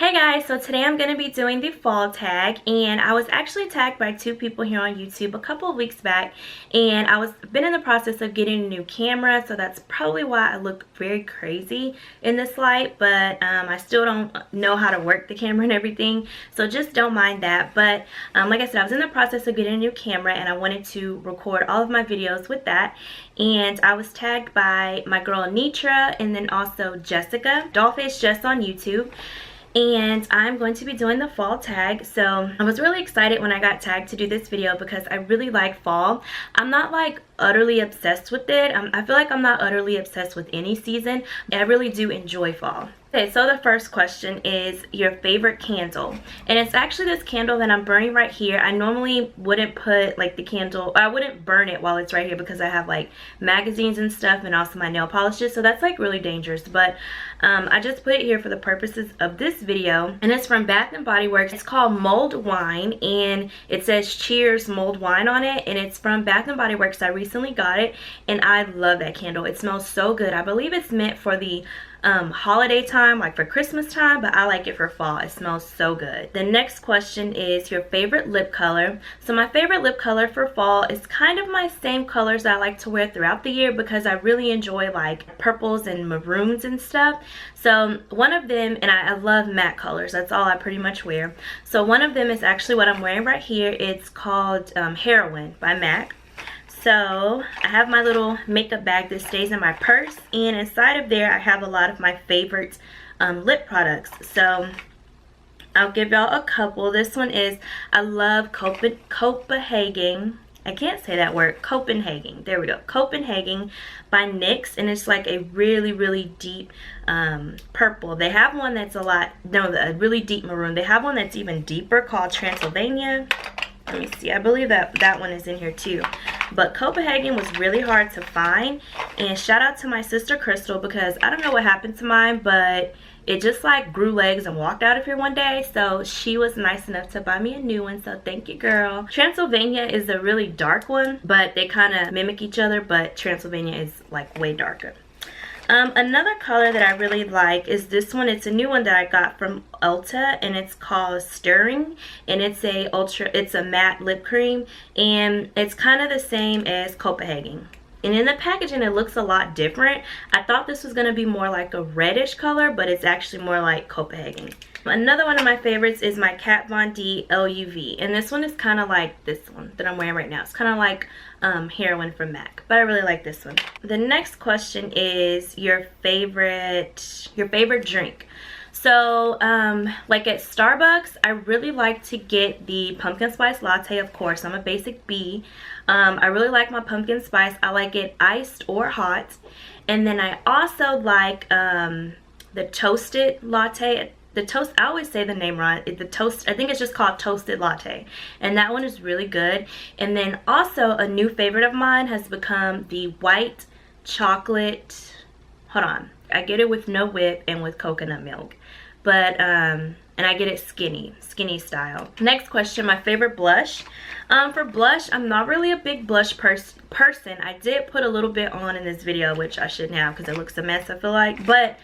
Hey guys, so today I'm going to be doing the fall tag, and I was actually tagged by two people here on YouTube a couple of weeks back, and been in the process of getting a new camera, so that's probably why I look very crazy in this light, but I still don't know how to work the camera and everything, so just don't mind that. But like I said, I was in the process of getting a new camera, and I wanted to record all of my videos with that, and I was tagged by my girl Nitra and then also Jessica, Dollface Jess on YouTube. And I'm going to be doing the fall tag. So I was really excited when I got tagged to do this video because I really like fall. I'm not like utterly obsessed with it. I feel like I'm not utterly obsessed with any season. I really do enjoy fall. Okay, so the first question is your favorite candle, and it's actually this candle that I'm burning right here. I normally wouldn't put like the candle, I wouldn't burn it while it's right here because I have like magazines and stuff and also my nail polishes, so that's like really dangerous, but I just put it here for the purposes of this video, and it's from Bath and Body Works. It's called Mulled Wine, and it says Cheers Mulled Wine on it, and it's from Bath and Body Works. I recently got it and I love that candle. It smells so good. I believe it's meant for the holiday time, like for Christmas time, but I like it for fall. It smells so good. The next question is your favorite lip color. So my favorite lip color for fall is kind of my same colors that I like to wear throughout the year because I really enjoy like purples and maroons and stuff. So one of them, and I love matte colors, that's all I pretty much wear. So one of them is actually what I'm wearing right here. It's called Heroin by MAC. So I have my little makeup bag that stays in my purse, and inside of there I have a lot of my favorite lip products. So I'll give y'all a couple. This one is, I love Copenhagen. I can't say that word. Copenhagen. There we go. Copenhagen by NYX, and it's like a really deep purple. They have one that's a really deep maroon. They have one that's even deeper called Transylvania. Let me see. I believe that one is in here too. But Copenhagen was really hard to find, and shout out to my sister Crystal because I don't know what happened to mine, but it just like grew legs and walked out of here one day, so she was nice enough to buy me a new one, so thank you, girl. Transylvania is a really dark one, but they kind of mimic each other, but Transylvania is like way darker. Another color that I really like is this one. It's a new one that I got from Ulta, and it's called Stirring, and it's a matte lip cream, and it's kind of the same as Copenhagen. And in the packaging, it looks a lot different. I thought this was going to be more like a reddish color, but it's actually more like Copenhagen. Another one of my favorites is my Kat Von D LUV. And this one is kind of like this one that I'm wearing right now. It's kind of like Heroin from MAC. But I really like this one. The next question is your favorite drink. So, like at Starbucks, I really like to get the pumpkin spice latte, of course. I'm a basic B. I really like my pumpkin spice. I like it iced or hot. And then I also like the toasted latte. I always say the name wrong. I think it's just called Toasted Latte. And that one is really good. And then also a new favorite of mine has become the white chocolate. Hold on. I get it with no whip and with coconut milk. But, and I get it skinny style. Next question, my favorite blush. For blush, I'm not really a big blush person. I did put a little bit on in this video, which I shouldn't have because it looks a mess, I feel like. But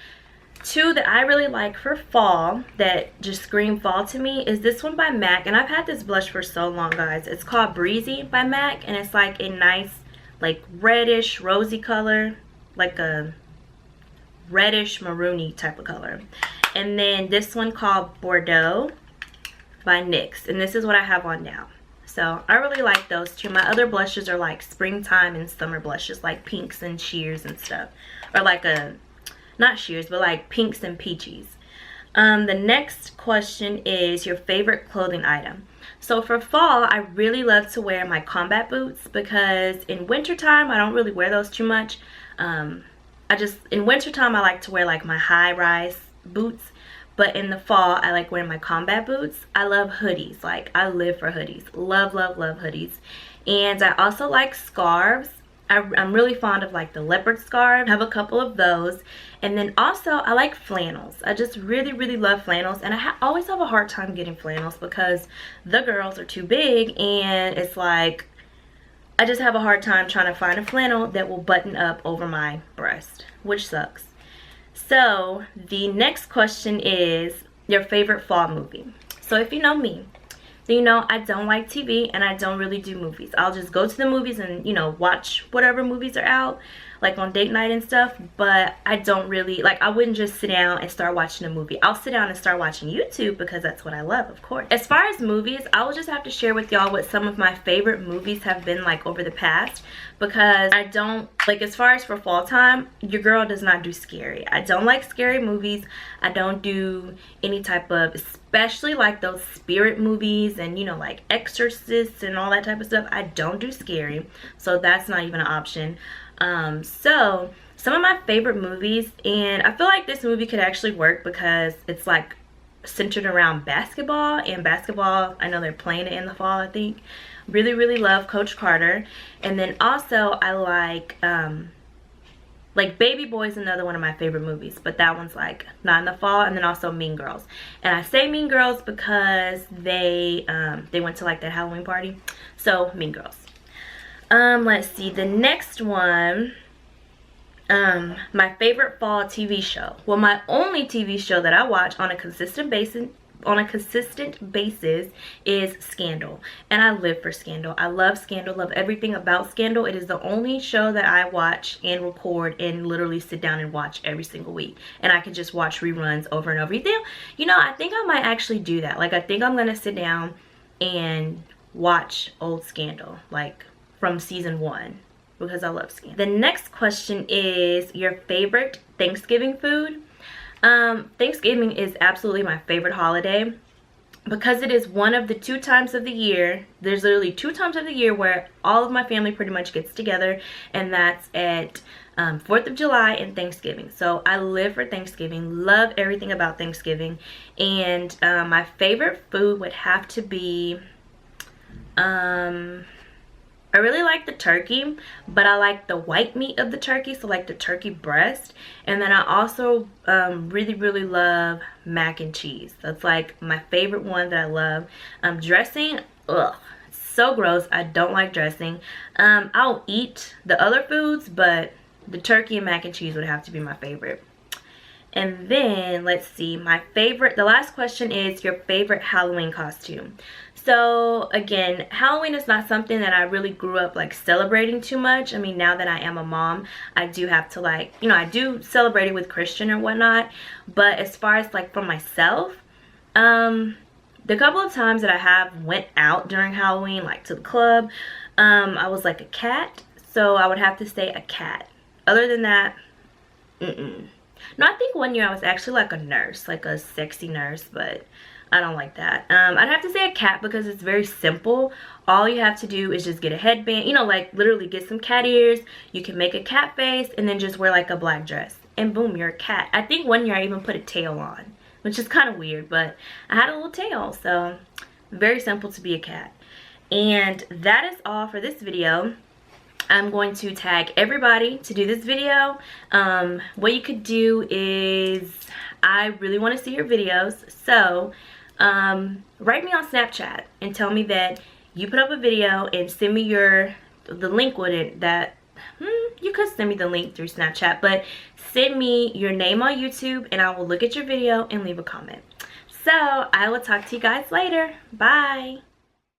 two that I really like for fall that just scream fall to me is this one by MAC. And I've had this blush for so long, guys. It's called Breezy by MAC, and it's like a nice like reddish rosy color, like a reddish maroony type of color. And then this one called Bordeaux by NYX, and this is what I have on now. So I really like those two. My other blushes are like springtime and summer blushes, like pinks and sheers and stuff, or like not sheers, but like pinks and peaches. The next question is your favorite clothing item. So for fall, I really love to wear my combat boots because in wintertime, I don't really wear those too much. In wintertime, I like to wear like my high-rise boots, but in the fall, I like wearing my combat boots. I love hoodies. Like, I live for hoodies. Love hoodies. And I also like scarves. I'm really fond of like the leopard scarf. I have a couple of those. And then also I like flannels. I just really love flannels, and I always have a hard time getting flannels because the girls are too big, and it's like I just have a hard time trying to find a flannel that will button up over my breast, which sucks. So the next question is your favorite fall movie. So if you know me, then you know I don't like TV and I don't really do movies. I'll just go to the movies and, you know, watch whatever movies are out, like on date night and stuff, but I don't really, like, I wouldn't just sit down and start watching a movie. I'll sit down and start watching YouTube because that's what I love, of course. As far as movies, I will just have to share with y'all what some of my favorite movies have been like over the past, because I don't, like, as far as for fall time, your girl does not do scary. I don't like scary movies. I don't do any type of, especially like those spirit movies and, you know, like Exorcists and all that type of stuff. I don't do scary, so that's not even an option. So some of my favorite movies, and I feel like this movie could actually work because it's like centered around basketball, and basketball, I know they're playing it in the fall, I think. Really love Coach Carter. And then also I like Baby Boy is another one of my favorite movies, but that one's like not in the fall. And then also Mean Girls, and I say Mean Girls because they went to like that Halloween party, so Mean Girls. Let's see, the next one, my favorite fall TV show. Well, my only TV show that I watch on a consistent basis is Scandal, and I live for Scandal. I love Scandal, love everything about Scandal. It is the only show that I watch and record and literally sit down and watch every single week, and I could just watch reruns over and over. You know, I think I might actually do that. Like, I think I'm gonna sit down and watch old Scandal, like from season 1, because I love Scandal. The next question is your favorite Thanksgiving food. Thanksgiving is absolutely my favorite holiday because it is one of the 2 times of the year. There's literally 2 times of the year where all of my family pretty much gets together, and that's at 4th of July and Thanksgiving. So I live for Thanksgiving, love everything about Thanksgiving. And my favorite food would have to be, I really like the turkey, but I like the white meat of the turkey, so like the turkey breast. And then I also really love mac and cheese. That's like my favorite one that I love. Dressing, ugh, so gross. I don't like dressing. I'll eat the other foods, but the turkey and mac and cheese would have to be my favorite. And then let's see, the last question is your favorite Halloween costume. So again, Halloween is not something that I really grew up like celebrating too much. I mean, now that I am a mom, I do have to, like, you know, I do celebrate it with Christian or whatnot. But as far as like for myself, the couple of times that I have went out during Halloween, like to the club, I was like a cat. So I would have to say a cat. Other than that, No, I think one year I was actually like a nurse, like a sexy nurse, but I don't like that. I'd have to say a cat because it's very simple. All you have to do is just get a headband, you know, like literally get some cat ears. You can make a cat face and then just wear like a black dress, and boom, you're a cat. I think one year I even put a tail on, which is kind of weird, but I had a little tail, so very simple to be a cat. And that is all for this video. I'm going to tag everybody to do this video. What you could do is, I really want to see your videos, so write me on Snapchat and tell me that you put up a video and send me the link with it. That you could send me the link through Snapchat, but send me your name on YouTube and I will look at your video and leave a comment. So I will talk to you guys later. Bye.